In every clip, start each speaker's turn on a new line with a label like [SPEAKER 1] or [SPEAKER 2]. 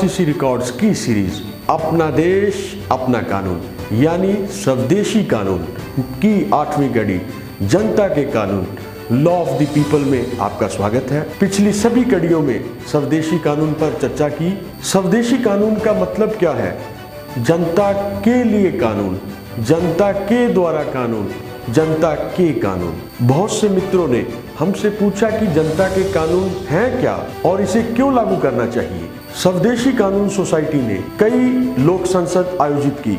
[SPEAKER 1] RCC records की series अपना देश अपना कानून यानी स्वदेशी कानून की 8वीं कड़ी जनता के कानून लॉ ऑफ द पीपल में आपका स्वागत है। पिछली सभी कड़ियों में स्वदेशी कानून पर चर्चा की। स्वदेशी कानून का मतलब क्या है? जनता के लिए कानून, जनता के द्वारा कानून, जनता के कानून। बहुत से मित्रों ने हमसे पूछा कि जनता के कानून हैं क्या और इसे क्यों लागू करना चाहिए। स्वदेशी कानून सोसाइटी ने कई लोक संसद आयोजित की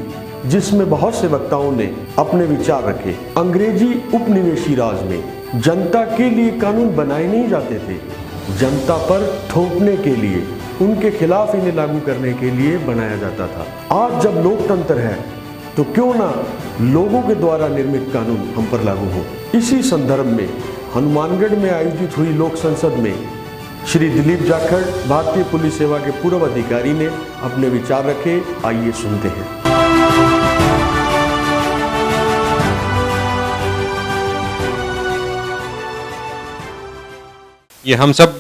[SPEAKER 1] जिसमें बहुत से वक्ताओं ने अपने विचार रखे। अंग्रेजी उपनिवेशी राज में जनता के लिए कानून बनाए नहीं जाते थे, जनता पर थोपने के लिए, उनके खिलाफ इन्हें लागू करने के लिए बनाया जाता था। आज जब लोकतंत्र है तो क्यों ना लोगों के द्वारा निर्मित कानून हम पर लागू हो। इसी संदर्भ में हनुमानगढ़ में आयोजित हुई लोक संसद में श्री दिलीप जाखड़, भारतीय पुलिस सेवा के पूर्व अधिकारी ने अपने विचार रखे। आइए सुनते हैं।
[SPEAKER 2] ये हम सब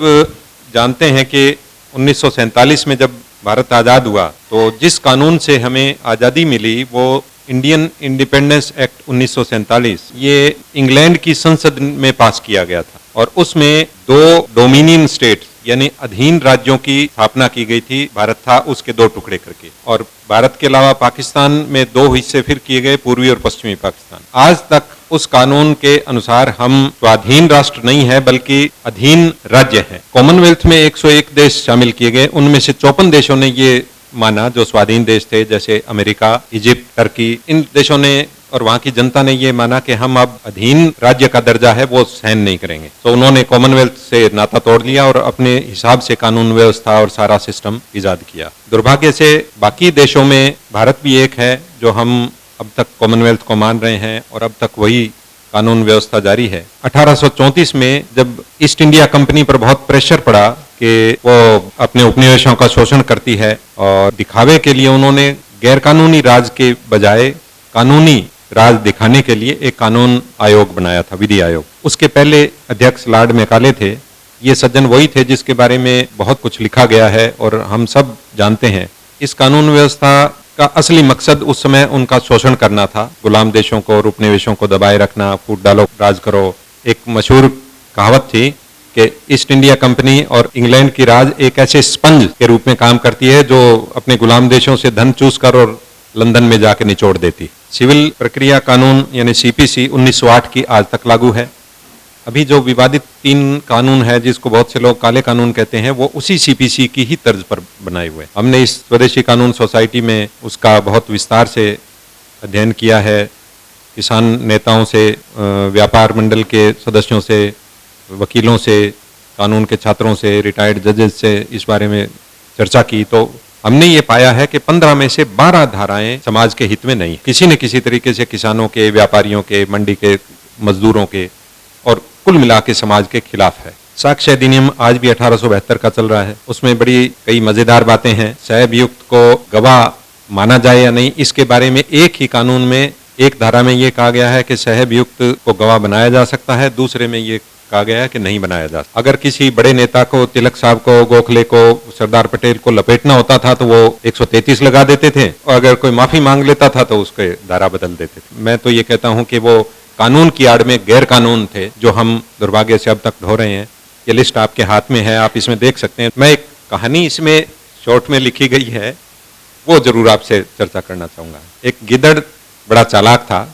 [SPEAKER 2] जानते हैं कि 1947 में जब भारत आज़ाद हुआ तो जिस कानून से हमें आज़ादी मिली वो इंडियन इंडिपेंडेंस एक्ट 1947 ये इंग्लैंड की संसद में पास किया गया था और उसमें 2 डोमिनियन स्टेट यानी अधीन राज्यों की स्थापना की गई थी। भारत था उसके 2 टुकड़े करके और भारत के अलावा पाकिस्तान में 2 हिस्से फिर किए गए, पूर्वी और पश्चिमी पाकिस्तान। आज तक उस कानून के अनुसार हम स्वाधीन राष्ट्र नहीं है बल्कि अधीन राज्य हैं। कॉमनवेल्थ में 101 देश शामिल किए गए, उनमें से 54 देशों ने ये माना जो स्वाधीन देश थे, जैसे अमेरिका, इजिप्ट, टर्की। इन देशों ने और वहां की जनता ने ये माना कि हम अब अधीन राज्य का दर्जा है वो सहन नहीं करेंगे, तो उन्होंने कॉमनवेल्थ से नाता तोड़ लिया और अपने हिसाब से कानून व्यवस्था और सारा सिस्टम इजाद किया। दुर्भाग्य से बाकी देशों में भारत भी एक है जो हम अब तक कॉमनवेल्थ को मान रहे हैं और अब तक वही कानून व्यवस्था जारी है। 1834 में जब ईस्ट इंडिया कंपनी पर बहुत प्रेशर पड़ा कि वो अपने उपनिवेशों का शोषण करती है और दिखावे के लिए उन्होंने गैरकानूनी राज के बजाय कानूनी राज दिखाने के लिए एक कानून आयोग बनाया था, विधि आयोग। उसके पहले अध्यक्ष लॉर्ड मैकाले थे। ये सज्जन वही थे जिसके बारे में बहुत कुछ लिखा गया है और हम सब जानते हैं। इस कानून व्यवस्था का असली मकसद उस समय उनका शोषण करना था, गुलाम देशों को और उपनिवेशों को दबाए रखना, फूट डालो राज करो। एक मशहूर कहावत थी कि ईस्ट इंडिया कंपनी और इंग्लैंड की राज एक ऐसे स्पंज के रूप में काम करती है जो अपने गुलाम देशों से धन चूस कर और लंदन में जाकर निचोड़ देती। सिविल प्रक्रिया कानून यानी सीपीसी 1908 की आज तक लागू है। अभी जो विवादित 3 कानून है जिसको बहुत से लोग काले कानून कहते हैं वो उसी सीपीसी की ही तर्ज पर बनाए हुए। हमने इस स्वदेशी कानून सोसाइटी में उसका बहुत विस्तार से अध्ययन किया है। किसान नेताओं से, व्यापार मंडल के सदस्यों से, वकीलों से, कानून के छात्रों से, रिटायर्ड जजेस से इस बारे में चर्चा की तो हमने ये पाया है कि 15 में से 12 धाराएं समाज के हित में नहीं, किसी न किसी तरीके से किसानों के, व्यापारियों के, मंडी के मजदूरों के और कुल मिला के समाज के खिलाफ है। साक्ष्य अधिनियम आज भी 1872 का चल रहा है। उसमें बड़ी कई मजेदार बातें हैं। सहअभियुक्त को गवाह माना जाए या नहीं, इसके बारे में एक ही कानून में एक धारा में ये कहा गया है कि सहअभियुक्त को गवाह बनाया जा सकता है, दूसरे में ये कहा गया है कि नहीं बनाया जा सकता। अगर किसी बड़े नेता को, तिलक साहब को, गोखले को, सरदार पटेल को लपेटना होता था तो वो 133 लगा देते थे और अगर कोई माफी मांग लेता था तो उसके धारा बदल देते थे। मैं तो ये कहता हूं कि वो कानून की आड़ में गैर कानून थे जो हम दुर्भाग्य से अब तक ढो रहे हैं। ये लिस्ट आपके हाथ में है, आप इसमें देख सकते हैं। मैं एक कहानी इसमें शॉर्ट में लिखी गई है वो जरूर आपसे चर्चा करना चाहूंगा। एक गिदड़ बड़ा चालाक था।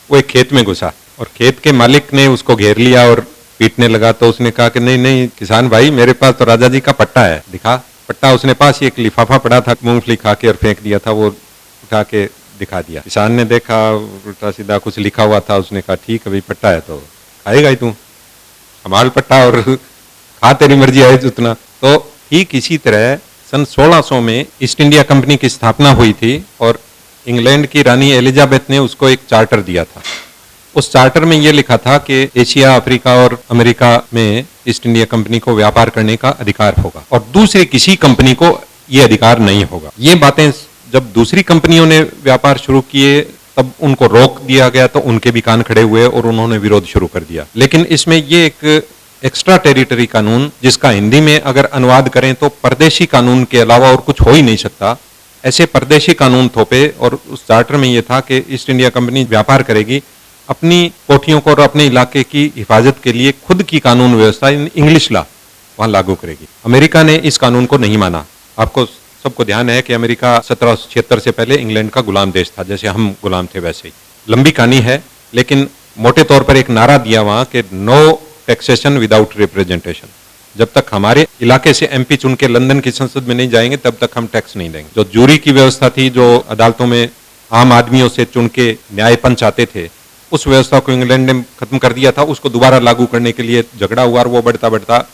[SPEAKER 2] वो एक खेत में घुसा और खेत के मालिक ने उसको घेर लिया और पीटने लगा तो उसने कहा कि नहीं नहीं किसान भाई, मेरे पास तो राजा जी का पट्टा है, दिखा। पट्टा उसने पास ही एक लिफाफा पड़ा था, मूंगफली खा के और फेंक दिया था, वो उठा के दिखा दिया। किसान ने देखा उल्टा सीधा कुछ लिखा हुआ था, उसने कहा ठीक है भाई, पट्टा है तो खाएगा ही तू, हमारा पट्टा और खा, तेरी मर्जी है जितना। तो ठीक इसी तरह सन 1600 में ईस्ट इंडिया कंपनी की स्थापना हुई थी और इंग्लैंड की रानी एलिजाबेथ ने उसको एक चार्टर दिया था। उस चार्टर में यह लिखा था कि एशिया, अफ्रीका और अमेरिका में ईस्ट इंडिया कंपनी को व्यापार करने का अधिकार होगा और दूसरे किसी कंपनी को यह अधिकार नहीं होगा। ये बातें जब दूसरी कंपनियों ने व्यापार शुरू किए तब उनको रोक दिया गया तो उनके भी कान खड़े हुए और उन्होंने विरोध शुरू कर दिया। लेकिन इसमें ये एक एक्स्ट्रा टेरिटरी कानून, जिसका हिंदी में अगर अनुवाद करें तो परदेशी कानून के अलावा और कुछ हो ही नहीं सकता, ऐसे परदेशी कानून थोपे। और उस चार्टर में ये था कि ईस्ट इंडिया कंपनी व्यापार करेगी, अपनी कोठियों को और अपने इलाके की हिफाजत के लिए खुद की कानून व्यवस्था इंग्लिश लॉ वहां लागू करेगी। अमेरिका ने इस कानून को नहीं माना। आपको सबको ध्यान है कि अमेरिका 1776 से पहले इंग्लैंड का गुलाम देश था, जैसे हम गुलाम थे वैसे ही। लंबी कहानी है, लेकिन मोटे तौर पर एक नारा दिया वहां कि नो टैक्सेशन विदाउट रिप्रेजेंटेशन। जब तक हमारे इलाके से एमपी चुन के लंदन की संसद में नहीं जाएंगे तब तक हम टैक्स नहीं देंगे। जो जूरी की व्यवस्था थी, जो अदालतों में आम आदमियों से चुन के न्यायपंच आते थे, उस व्यवस्था को इंग्लैंड ने खत्म कर दिया था। उसको दोबारा लागू करने के लिए झगड़ा हुआ और वो बढ़ता बढ़ता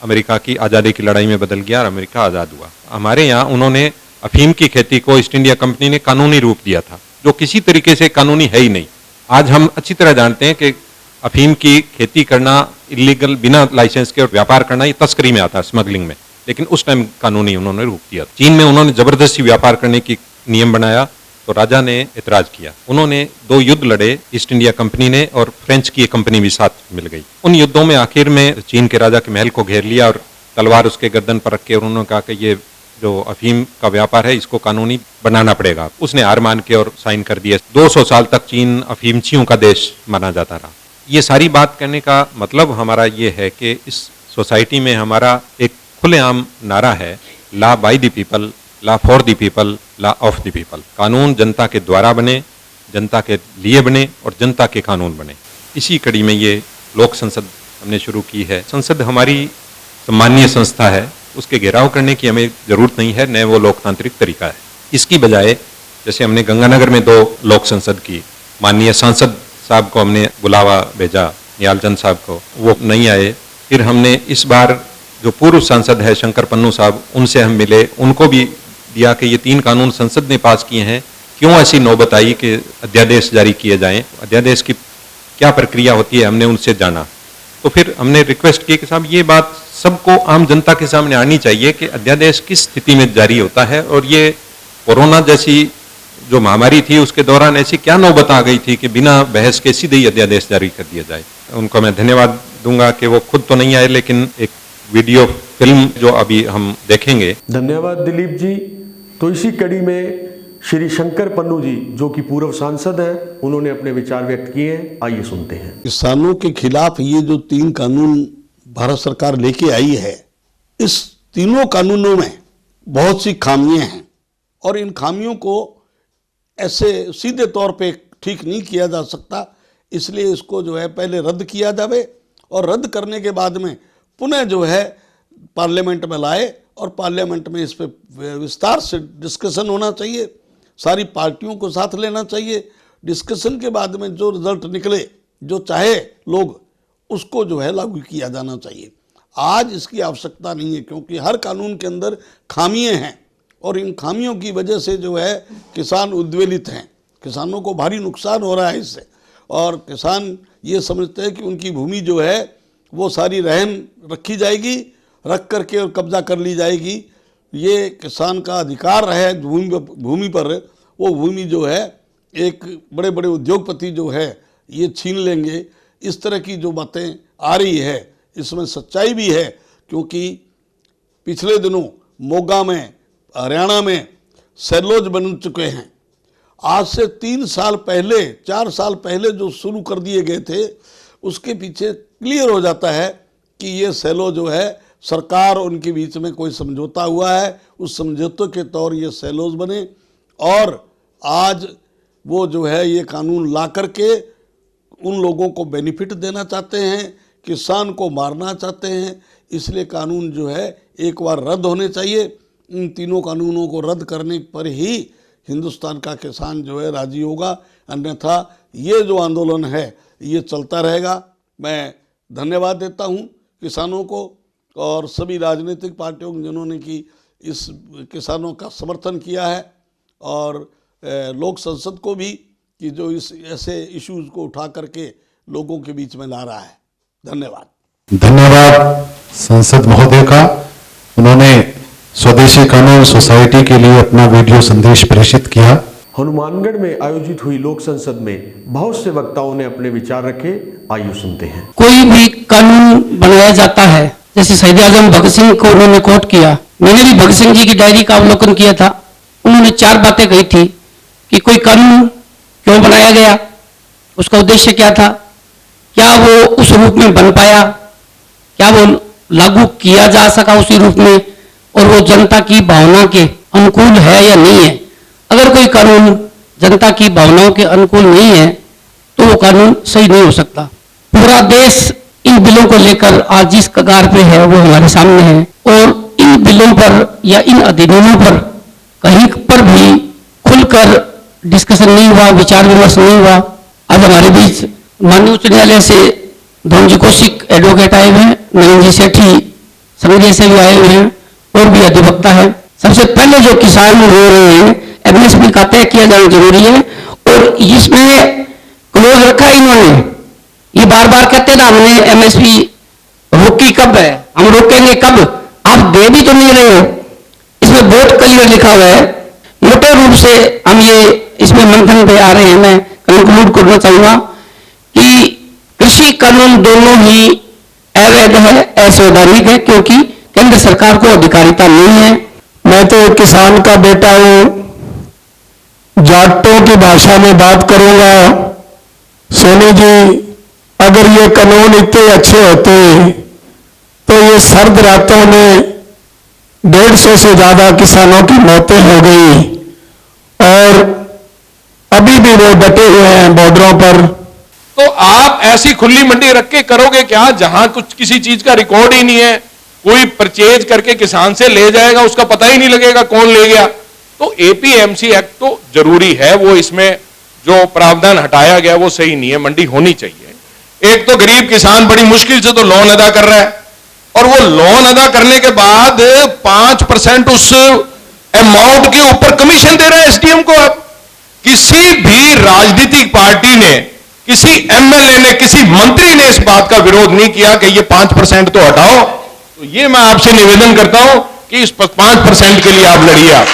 [SPEAKER 2] अमेरिका की आज़ादी की लड़ाई में बदल गया और अमेरिका आज़ाद हुआ। हमारे यहाँ उन्होंने अफीम की खेती को ईस्ट इंडिया कंपनी ने कानूनी रूप दिया था, जो किसी तरीके से कानूनी है ही नहीं। आज हम अच्छी तरह जानते हैं कि अफीम की खेती करना इलीगल, बिना लाइसेंस के, और व्यापार करना ये तस्करी में आता है, स्मगलिंग में। लेकिन उस टाइम कानूनी उन्होंने रूप दिया। चीन में उन्होंने जबरदस्ती व्यापार करने की नियम बनाया तो राजा ने एतराज किया। उन्होंने 2 युद्ध लड़े, ईस्ट इंडिया कंपनी ने, और फ्रेंच की एक कंपनी भी साथ मिल गई। उन युद्धों में आखिर में चीन के राजा के महल को घेर लिया और तलवार उसके गर्दन पर रख के उन्होंने कहा कि ये जो अफीम का व्यापार है इसको कानूनी बनाना पड़ेगा। उसने हार मान के और साइन कर दिया। 200 साल तक चीन अफीमचियों का देश माना जाता रहा। ये सारी बात करने का मतलब हमारा ये है कि इस सोसाइटी में हमारा एक खुलेआम नारा है, law by the people, law for the people, law of the people. कानून जनता के द्वारा बने, जनता के लिए बने और जनता के कानून बने। इसी कड़ी में ये लोक संसद हमने शुरू की है। संसद हमारी सम्मानीय संस्था है, उसके घेराव करने की हमें जरूरत नहीं है, न वो लोकतांत्रिक तरीका है। इसकी बजाय जैसे हमने गंगानगर में 2 लोक संसद की, माननीय सांसद साहब को हमने बुलावा भेजा, निहालचंद साहब को, वो नहीं आए। फिर हमने इस बार जो पूर्व सांसद है शंकर पन्नू साहब, उनसे हम मिले, उनको भी दिया कि ये 3 कानून संसद ने पास किए हैं, क्यों ऐसी नौबत आई कि अध्यादेश जारी किए जाएं, अध्यादेश की क्या प्रक्रिया होती है, हमने उनसे जाना। तो फिर हमने रिक्वेस्ट की कि साहब ये बात सबको, आम जनता के सामने आनी चाहिए कि अध्यादेश किस स्थिति में जारी होता है, और ये कोरोना जैसी जो महामारी थी उसके दौरान ऐसी क्या नौबत आ गई थी कि बिना बहस के सीधे ही अध्यादेश जारी कर दिया जाए। उनको मैं धन्यवाद दूंगा कि वो खुद तो नहीं आए, लेकिन एक वीडियो फिल्म जो अभी हम देखेंगे।
[SPEAKER 1] धन्यवाद दिलीप जी। तो इसी कड़ी में श्री शंकर पन्नू जी, जो कि पूर्व सांसद हैं, उन्होंने अपने विचार व्यक्त किए हैं। आइए सुनते हैं।
[SPEAKER 3] किसानों के खिलाफ ये जो 3 कानून भारत सरकार लेके आई है, इस तीनों कानूनों में बहुत सी खामियां हैं और इन खामियों को ऐसे सीधे तौर पे ठीक नहीं किया जा सकता। इसलिए इसको जो है पहले रद्द किया जावे और रद्द करने के बाद में पुनः जो है पार्लियामेंट में लाए और पार्लियामेंट में इस पे विस्तार से डिस्कशन होना चाहिए, सारी पार्टियों को साथ लेना चाहिए। डिस्कशन के बाद में जो रिजल्ट निकले, जो चाहे लोग, उसको जो है लागू किया जाना चाहिए। आज इसकी आवश्यकता नहीं है, क्योंकि हर कानून के अंदर खामियां हैं और इन खामियों की वजह से जो है किसान उद्वेलित हैं, किसानों को भारी नुकसान हो रहा है इससे, और किसान ये समझते हैं कि उनकी भूमि जो है वो सारी रहन रखी जाएगी, रख करके और कब्जा कर ली जाएगी। ये किसान का अधिकार है भूमि पर, वो भूमि जो है एक बड़े बड़े उद्योगपति जो है ये छीन लेंगे। इस तरह की जो बातें आ रही है इसमें सच्चाई भी है, क्योंकि पिछले दिनों मोगा में, हरियाणा में सेलोज बन चुके हैं। आज से 3 साल पहले, 4 साल पहले जो शुरू कर दिए गए थे, उसके पीछे क्लियर हो जाता है कि ये सेलो जो है सरकार और उनके बीच में कोई समझौता हुआ है, उस समझौते के तौर ये सेलोज बने और आज वो जो है ये कानून ला करके उन लोगों को बेनिफिट देना चाहते हैं, किसान को मारना चाहते हैं। इसलिए कानून जो है एक बार रद्द होने चाहिए। इन तीनों कानूनों को रद्द करने पर ही हिंदुस्तान का किसान जो है राजी होगा, अन्यथा ये जो आंदोलन है ये चलता रहेगा। मैं धन्यवाद देता हूँ किसानों को और सभी राजनीतिक पार्टियों को जिन्होंने कि इस किसानों का समर्थन किया है, और लोक संसद को भी कि जो इस ऐसे इश्यूज को उठा करके लोगों के बीच में ला रहा है। धन्यवाद।
[SPEAKER 4] धन्यवाद सांसद महोदय का। उन्होंने स्वदेशी कानून सोसाइटी के लिए अपना वीडियो संदेश प्रेषित किया।
[SPEAKER 1] हनुमानगढ़ में आयोजित हुई लोक संसद में बहुत से वक्ताओं ने अपने विचार रखे। आइए सुनते हैं।
[SPEAKER 5] कोई भी कानून बनाया जाता है, जैसे शहीद आजम भगत सिंह को उन्होंने कोट किया, मैंने भी भगत सिंह जी की डायरी का अवलोकन किया था। उन्होंने 4 बातें कही थी कि कोई कानून क्यों बनाया गया, उसका उद्देश्य क्या था, क्या वो उस रूप में बन पाया, क्या वो लागू किया जा सका उसी रूप में, और वो जनता की भावना के अनुकूल है या नहीं है। अगर कोई कानून जनता की भावनाओं के अनुकूल नहीं है तो वो कानून सही नहीं हो सकता। पूरा देश इन बिलों को लेकर आज जिस कगार पे है वो हमारे सामने है, और इन बिलों पर या इन अधिनियमों पर कहीं पर भी खुलकर डिस्कशन नहीं हुआ, विचार विमर्श नहीं हुआ। आज हमारे बीच माननीय उच्च न्यायालय से धनजी कौशिक एडवोकेट आए हुए हैं, नरेंद्र जी सेठी संघ से भी आए हुए हैं, और भी अधिवक्ता है। सबसे पहले जो किसान हो रहे हैं, एमएसपी का तय किया जाना जरूरी है, और इसमें क्लोज रखा इन्होंने। ये बार बार कहते ना हमने एमएसपी रोकी कब है, हम रोकेंगे कब, आप दे भी तो नहीं रहे हो। इसमें बहुत क्लियर लिखा हुआ है। मोटे रूप से हम ये इसमें मंथन पे आ रहे हैं। मैं कंक्लूड करना चाहूंगा कि कृषि कानून दोनों ही अवैध है, असंवैधानिक है, क्योंकि केंद्र सरकार को अधिकारिता नहीं है।
[SPEAKER 6] मैं तो एक किसान का बेटा हूं, जाटों की भाषा में बात करूंगा। सोनी जी, अगर ये कानून इतने अच्छे होते तो ये सर्द रातों में 150 से ज्यादा किसानों की मौतें हो गई, और अभी भी वो डटे हुए हैं बॉर्डरों पर।
[SPEAKER 7] तो आप ऐसी खुली मंडी रख के करोगे क्या, जहां कुछ किसी चीज का रिकॉर्ड ही नहीं है, कोई परचेज करके किसान से ले जाएगा, उसका पता ही नहीं लगेगा कौन ले गया। तो एपीएमसी एक्ट तो जरूरी है, वो इसमें जो प्रावधान हटाया गया वो सही नहीं है, मंडी होनी चाहिए। एक तो गरीब किसान बड़ी मुश्किल से तो लोन अदा कर रहा है, और वो लोन अदा करने के बाद 5% उस अमाउंट के ऊपर कमीशन दे रहा है एसडीएम को। अब किसी भी राजनीतिक पार्टी ने, किसी एमएलए ने, किसी मंत्री ने इस बात का विरोध नहीं किया कि ये 5% तो हटाओ। तो ये मैं आपसे निवेदन करता हूं कि इस 5% के लिए आप लड़िए। आप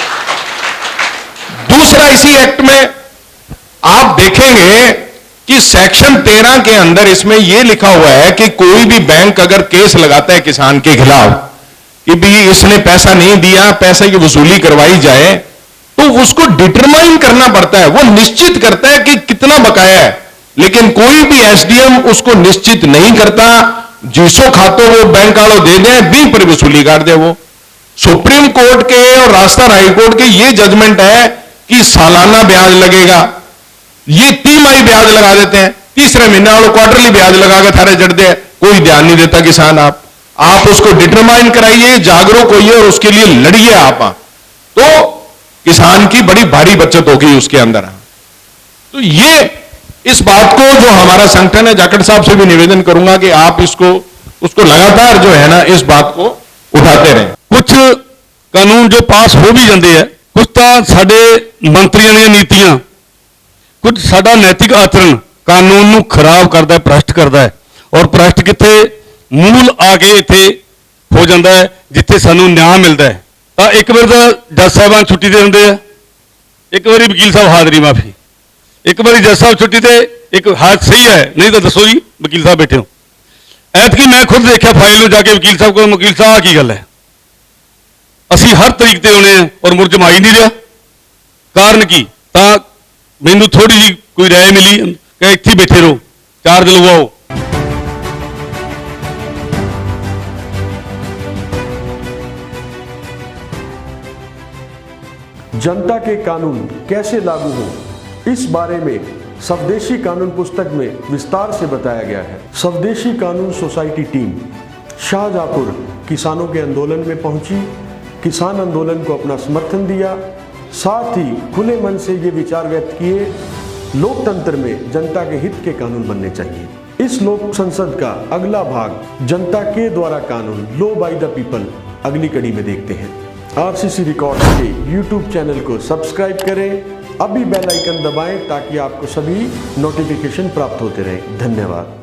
[SPEAKER 7] दूसरा, इसी एक्ट में आप देखेंगे कि सेक्शन 13 के अंदर इसमें यह लिखा हुआ है कि कोई भी बैंक अगर केस लगाता है किसान के खिलाफ कि भी इसने पैसा नहीं दिया, पैसे की वसूली करवाई जाए, तो उसको डिटरमाइन करना पड़ता है, वो निश्चित करता है कि कितना बकाया है। लेकिन कोई भी एसडीएम उसको निश्चित नहीं करता, जिसो खातो वो बैंक वालों दे दे, बी पर वसूली कर दे। वो सुप्रीम कोर्ट के और राजस्थान हाईकोर्ट के ये जजमेंट है कि सालाना ब्याज लगेगा, ये तिमाही ब्याज लगा देते हैं, तीसरे महीने वालों क्वार्टरली ब्याज लगा के थारे जड़ दे, कोई ध्यान नहीं देता किसान। आप उसको डिटरमाइन कराइए, जागरूक होइए और उसके लिए लड़िए आप, तो किसान की बड़ी भारी बचत होगी उसके अंदर। तो ये इस बात को जो हमारा संगठन है, जाखड़ साहब से भी निवेदन करूंगा कि आप उसको लगातार जो है ना, इस बात को उठाते रहें।
[SPEAKER 3] कुछ कानून जो पास हो भी जाते हैं, कुछ तो साडे मंत्रियों ने नीतियां, कुछ साडा नैतिक आचरण कानून नूं खराब करता है, भ्रष्ट करता है। और भ्रष्ट कितने मूल आके इत्थे हो जाता है जिथे सानू न्याय मिलता है। तो एक बार तो जज साहबान छुट्टी दे दिंदे आ, एक बारी वकील साहब हाजरी माफी, एक बारी जज साहब छुट्टी ते, एक हाथ सही है नहीं तो दसो जी वकील साहब बैठे हो। ऐतकी मैं खुद देखा फाइल में जाके वकील साहब को, वकील साहब आ की गल है, असी हर तरीक ते आने और मुरझमा ही नहीं रहा। कारण की मैनू थोड़ी जी कोई राय मिली कि इत्थे बैठे रहो, चार्ज लगवाओ।
[SPEAKER 1] जनता के कानून कैसे लागू हो, इस बारे में स्वदेशी कानून पुस्तक में विस्तार से बताया गया है। स्वदेशी कानून सोसाइटी टीम शाहजहांपुर किसानों के आंदोलन में पहुंची, किसान आंदोलन को अपना समर्थन दिया, साथ ही खुले मन से ये विचार व्यक्त किए, लोकतंत्र में जनता के हित के कानून बनने चाहिए। इस लोक संसद का अगला भाग जनता के द्वारा कानून, लो बाय द पीपल, अगली कड़ी में देखते हैं। आरसीसी रिकॉर्ड्स के यूट्यूब चैनल को सब्सक्राइब करें, अभी बेल आइकन दबाएं ताकि आपको सभी नोटिफिकेशन प्राप्त होते रहें। धन्यवाद।